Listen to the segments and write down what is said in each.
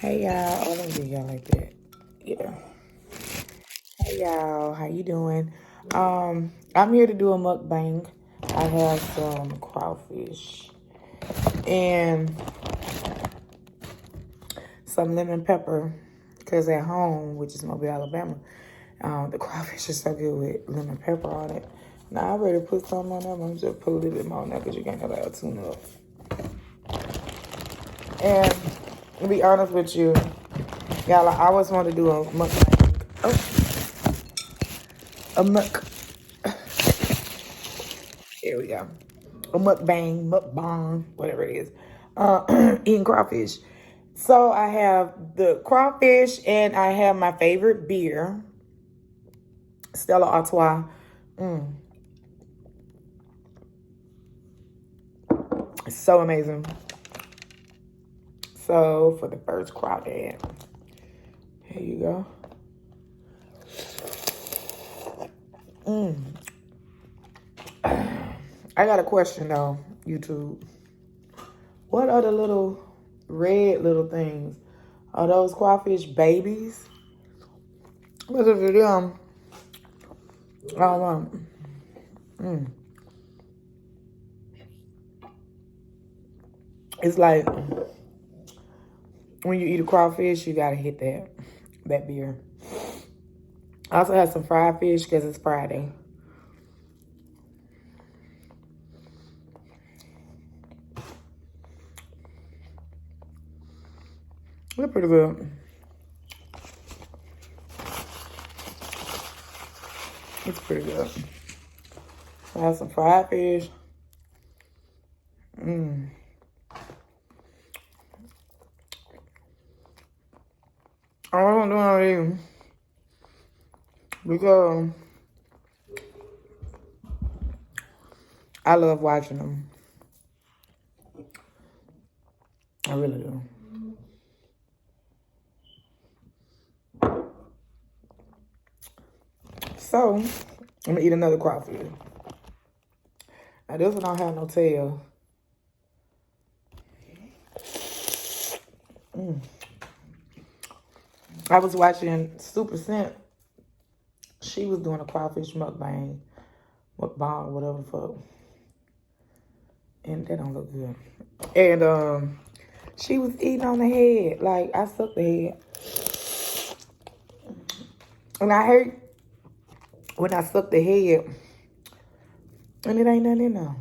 Hey y'all, oh let me get y'all like that. Yeah. Hey y'all, how you doing? I'm here to do a mukbang. I have some crawfish and some lemon pepper. Cause at home, which is Mobile, Alabama, the crawfish is so good with lemon pepper on it. Now I already put some on there, but I'm just put a little bit more on there because you can't have that tuna up. And to be honest with you, y'all, I always wanted to do a mukbang. A muk. Here we go. A mukbang, whatever it is. Eating crawfish. So I have the crawfish and I have my favorite beer, Stella Artois. It's so amazing. So for the first crawdad, here you go. I got a question though, YouTube. What are the little red little things? Are those crawfish babies? What's it for them? I don't know. It's like when you eat a crawfish, you gotta hit that beer. I also have some fried fish because it's Friday. They're pretty good. It's pretty good. I have some fried fish. I don't do anything because I love watching them. I really do. So, I'm gonna eat another crawfish. Now this one don't have no tail. I was watching Super Scent. She was doing a crawfish mukbang, whatever the fuck. And that don't look good. And she was eating on the head. Like, I sucked the head. And I hurt when I sucked the head. And it ain't nothing in there.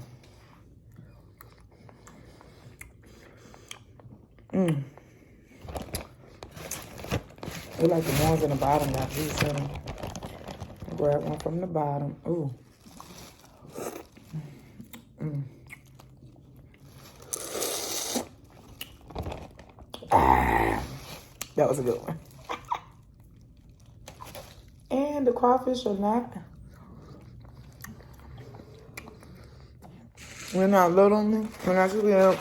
They like the ones in the bottom got juice in them. Grab one from the bottom. Ooh. That was a good one. And the crawfish are not. We're not little. We're not too big.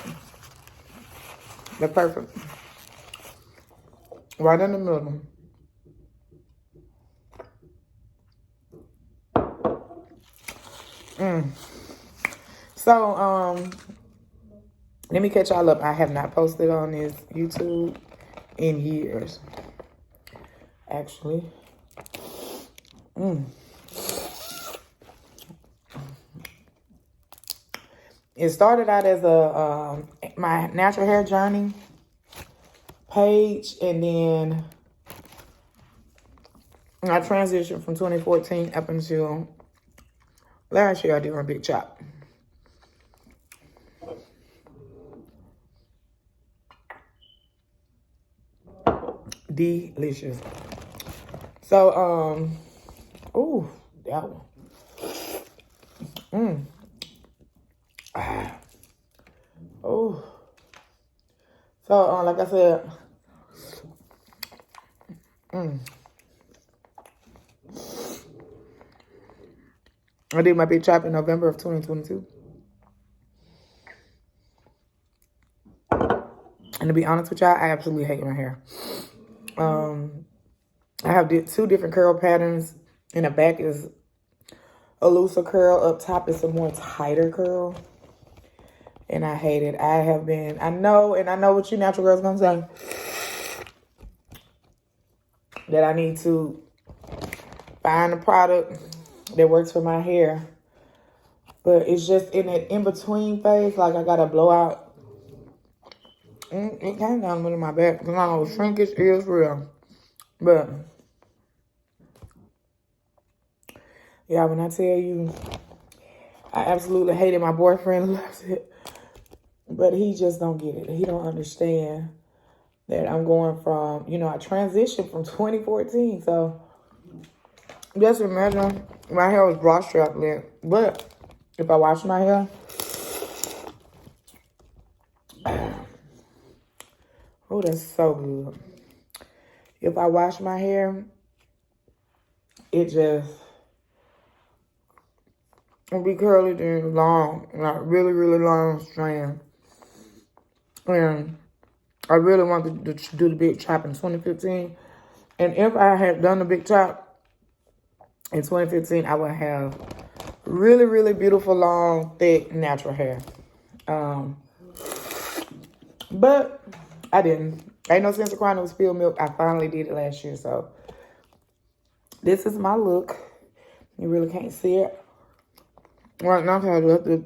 They're perfect. Right in the middle. So, let me catch y'all up. I have not posted on this YouTube in years. Actually. It started out as my natural hair journey page, and then I transitioned from 2014 up until last year. I did my big chop. Delicious. So, ooh, that one. Oh. So, like I said, I did my big chop in November of 2022. And to be honest with y'all, I absolutely hate my hair. I have two different curl patterns. In the back is a looser curl. Up top is a more tighter curl. And I hate it. I know what you natural girls gonna say. that I need to find a product that works for my hair. But it's just in an in-between phase. Like, I got to blow out. It came down in my back. Because I know shrinkage is real. But, yeah, when I tell you, I absolutely hate it. My boyfriend loves it. But he just don't get it. He don't understand that I'm going from, you know, I transitioned from 2014. So, just imagine, my hair was bra strap length. But if I wash my hair, oh, that's so good. If I wash my hair, it just, it'll be curly and long, like really, really long strand. And I really wanted to do the big chop in 2015. And if I had done the big chop in 2015, I would have really, really beautiful, long, thick, natural hair. But I didn't. Ain't no sense of crying over spilled milk. I finally did it last year. So this is my look. You really can't see it. Right now, I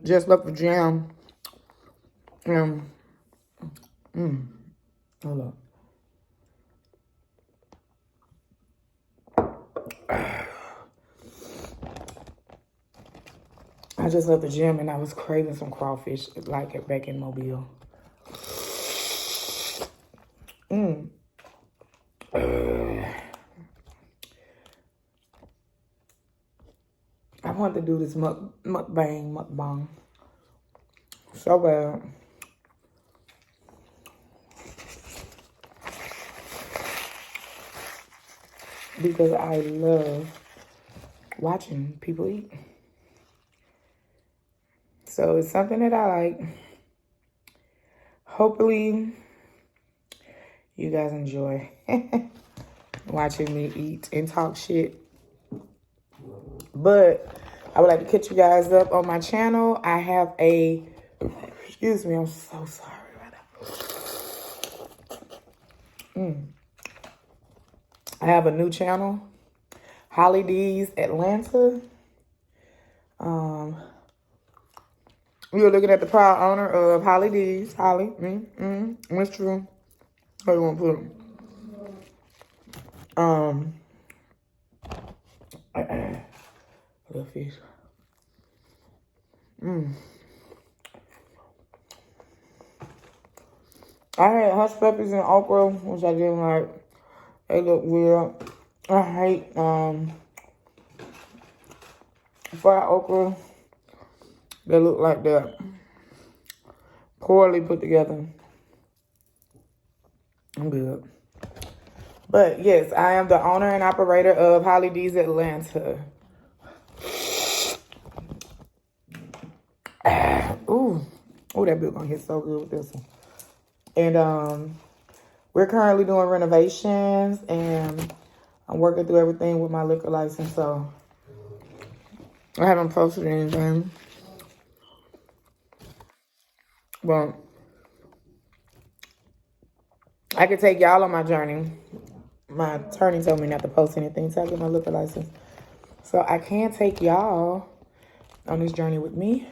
just left the jam. Hold on. I just left the gym and I was craving some crawfish like it back in Mobile. I want to do this mukbang so bad. Because I love watching people eat. So it's something that I like. Hopefully, you guys enjoy watching me eat and talk shit. But I would like to catch you guys up on my channel. I have a, excuse me, I'm so sorry right now. I have a new channel, Holly D's Atlanta. You're looking at the proud owner of Holly D's. Holly, what's true? How you want to put it? Little fish. I had hush puppies and okra, which I didn't like. They look weird. I hate fried okra. They look like that. Poorly put together. I'm good. But yes, I am the owner and operator of Holly D's Atlanta. Ooh, that bill gonna hit so good with this one. And we're currently doing renovations, and I'm working through everything with my liquor license. So I haven't posted anything. But I could take y'all on my journey. My attorney told me not to post anything until I get my liquor license. So I can take y'all on this journey with me.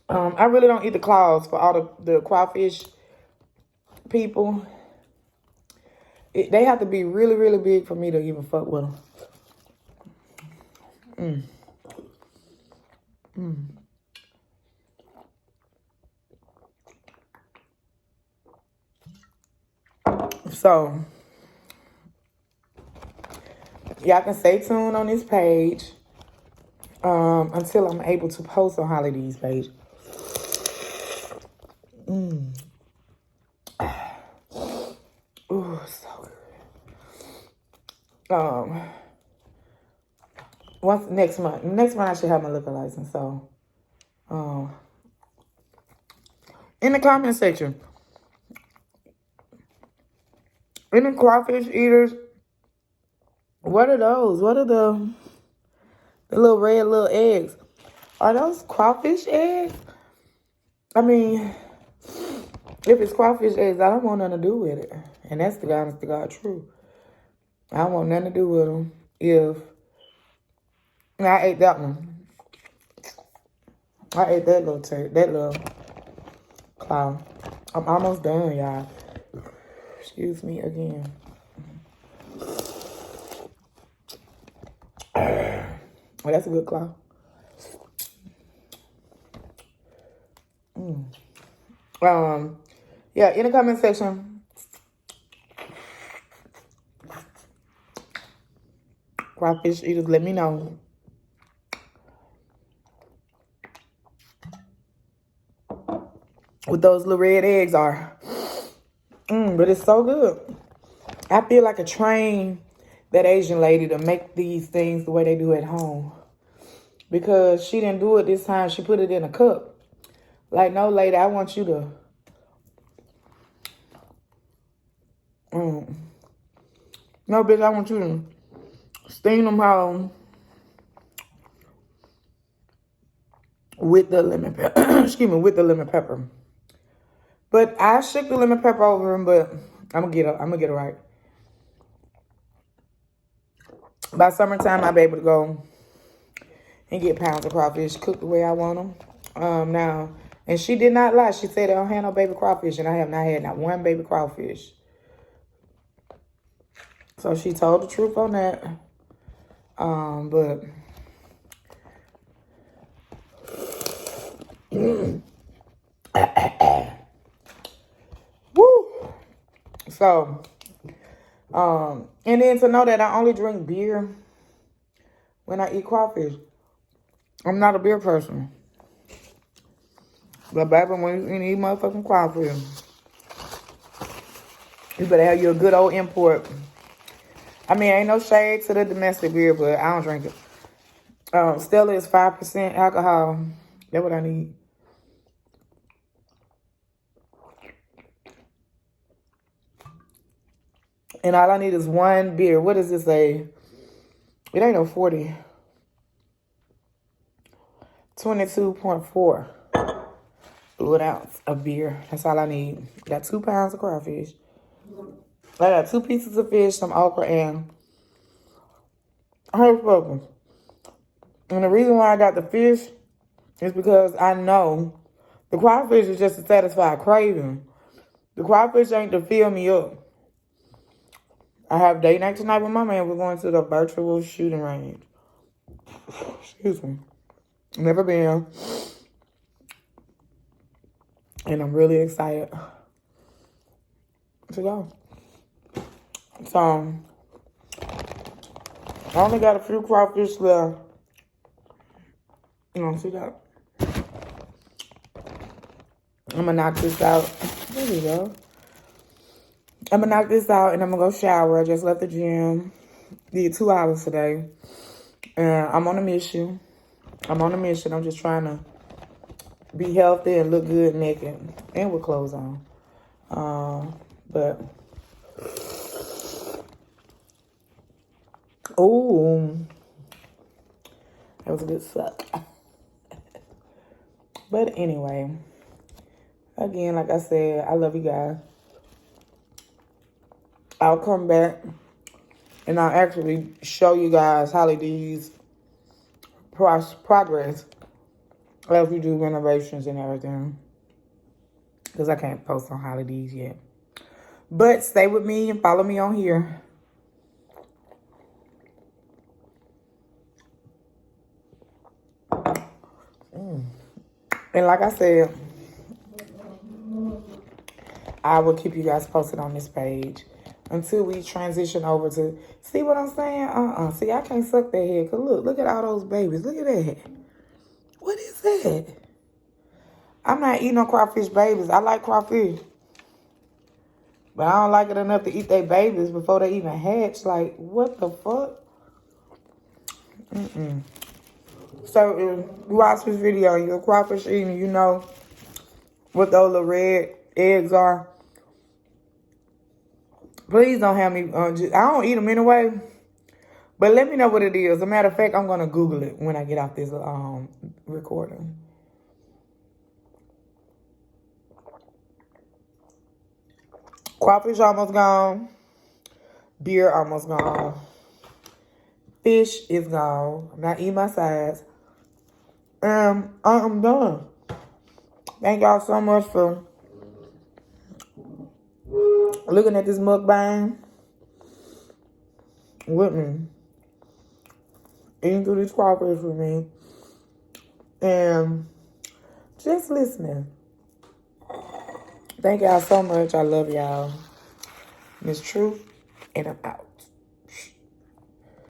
I really don't eat the claws for all the crawfish people. They have to be really, really big for me to even fuck with them. So, y'all can stay tuned on this page until I'm able to post on Holly D's page. Ooh, so good. Once next month I should have my liquor license. So, in the comment section, any crawfish eaters, what are those? What are the little red little eggs? Are those crawfish eggs? I mean, If it's crawfish eggs, I don't want nothing to do with it. And that's the honest to God truth. I don't want nothing to do with them. If I ate that one, I ate that little clown. I'm almost done, y'all. Excuse me again. Well, that's a good claw. Yeah, in the comment section, crawfish eaters, let me know what those little red eggs are. But it's so good. I feel like I trained that Asian lady to make these things the way they do at home. Because she didn't do it this time. She put it in a cup. Like, no, lady, I want you to... No, bitch, I want you to steam them home with the lemon pepper. Excuse me, with the lemon pepper. But I shook the lemon pepper over them, but I'm gonna get it right. By summertime, I'll be able to go and get pounds of crawfish cooked the way I want them. Now, and she did not lie. She said I don't have no baby crawfish, and I have not had not one baby crawfish. So she told the truth on that. But woo. So, and then to know that I only drink beer when I eat crawfish. I'm not a beer person. But baby, when you eat motherfucking crawfish, you better have you a good old import. I mean, ain't no shade to the domestic beer, but I don't drink it. Stella is 5% alcohol. That's what I need. And all I need is one beer. What does this say? It ain't no 40. 22.4 fluid ounce of beer. That's all I need. Got 2 pounds of crawfish. I got 2 pieces of fish, some okra, and honey. And the reason why I got the fish is because I know the crawfish is just to satisfy a craving. The crawfish ain't to fill me up. I have date night tonight with my man. We're going to the virtual shooting range. Excuse me. Never been. And I'm really excited to go. So, I only got a few crawfish left. You know, see that? I'm gonna knock this out. There we go. I'm gonna knock this out and I'm gonna go shower. I just left the gym. Did 2 hours today. And I'm on a mission. I'm just trying to be healthy and look good naked. And with clothes on. But... oh, that was a good suck. But anyway, again, like I said, I love you guys. I'll come back and I'll actually show you guys Holly-D's progress as we do renovations and everything. Because I can't post on Holly-D's yet. But stay with me and follow me on here. And like I said, I will keep you guys posted on this page until we transition over to... See what I'm saying? See, I can't suck that head. Because look at all those babies. Look at that. What is that? I'm not eating no crawfish babies. I like crawfish. But I don't like it enough to eat their babies before they even hatch. Like, what the fuck? So, if you watch this video and you're crawfish eating, you know what those little red eggs are. Please don't have me... I don't eat them anyway. But let me know what it is. As a matter of fact, I'm going to Google it when I get off this recording. Crawfish almost gone. Beer almost gone. Fish is gone. I'm not eating my sides. I'm done. Thank y'all so much for looking at this mukbang with me. Eating through this crawfish with me. And just listening. Thank y'all so much. I love y'all. Miss Truth, and I'm out.